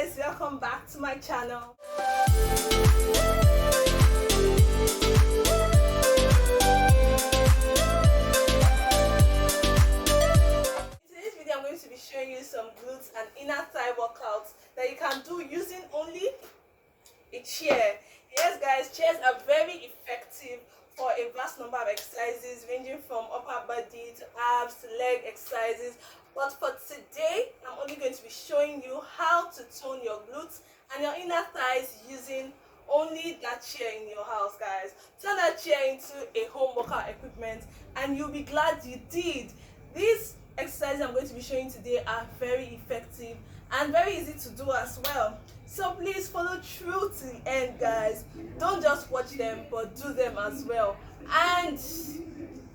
guys, welcome back to my channel. In today's video I'm going to be showing you some glutes and inner thigh workouts that you can do using only a chair. Yes guys, chairs are very effective for a vast number of exercises ranging from upper body to abs to leg exercises. But for today, I'm only going to be showing you how to tone your glutes and your inner thighs using only that chair in your house, guys. Turn that chair into a home workout equipment and you'll be glad you did. These exercises I'm going to be showing you today are very effective and very easy to do as well. So please follow through to the end, guys. Don't just watch them, but do them as well. And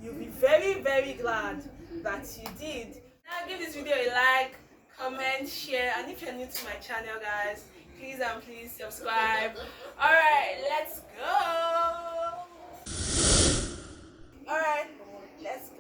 you'll be very, very glad that you did. Now give this video a like, comment, share, and if you're new to my channel, guys, please and please subscribe. Alright, let's go. Alright, let's go.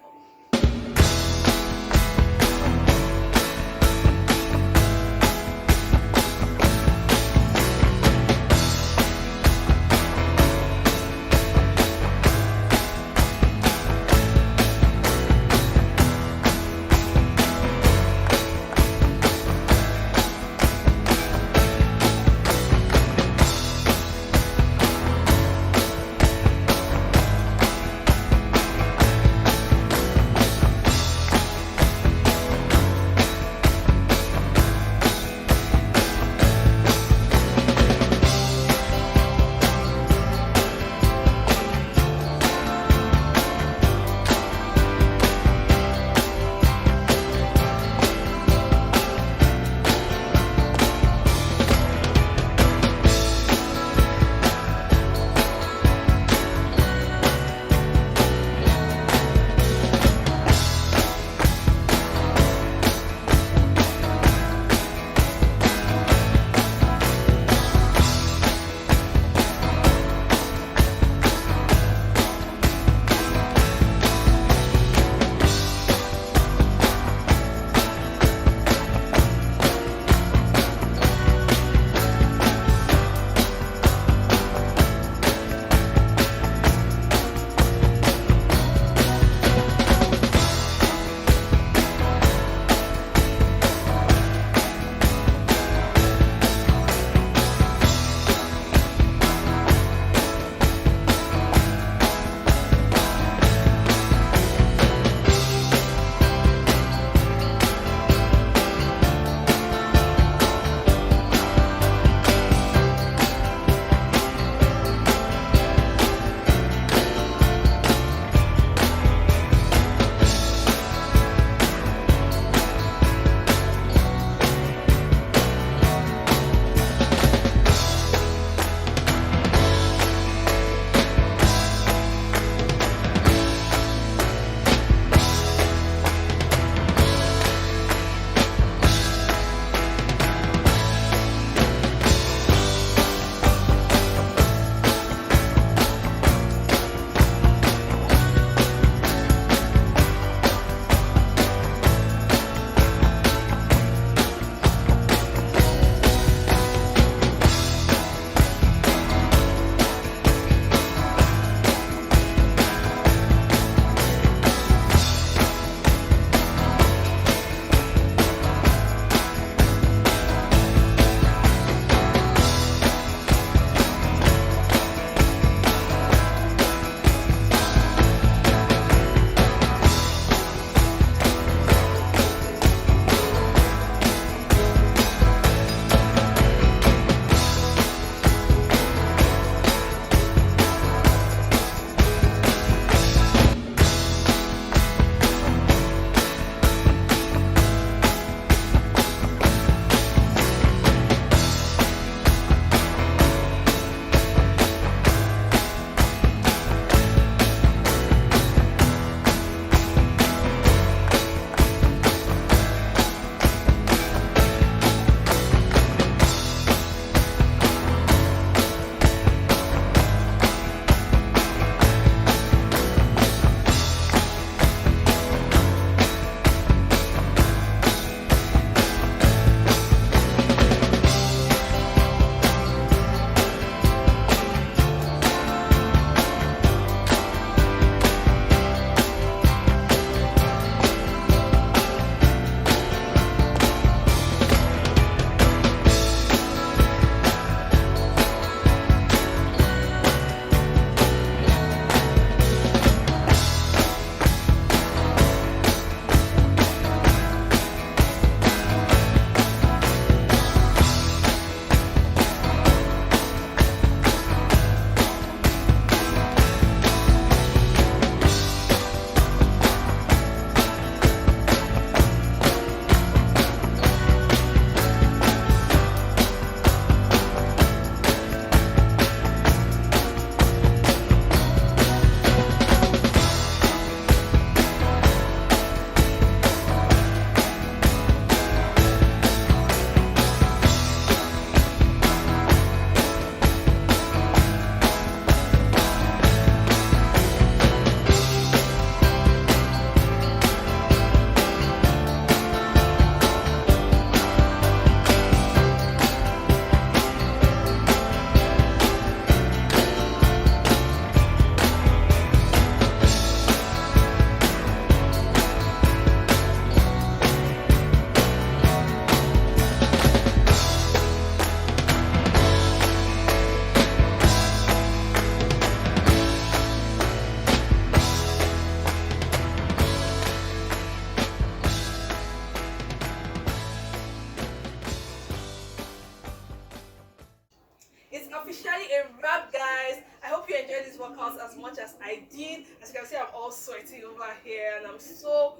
officially a wrap, guys. I hope you enjoyed these workouts as much as I did. As you can see, I'm all sweaty over here and I'm so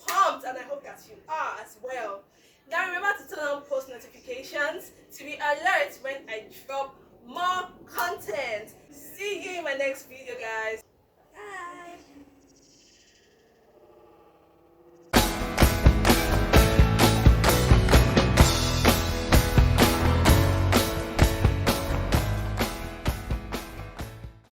pumped, and I hope that you are as well. Now remember to turn on post notifications to be alert when I drop more content. See you in my next video, guys.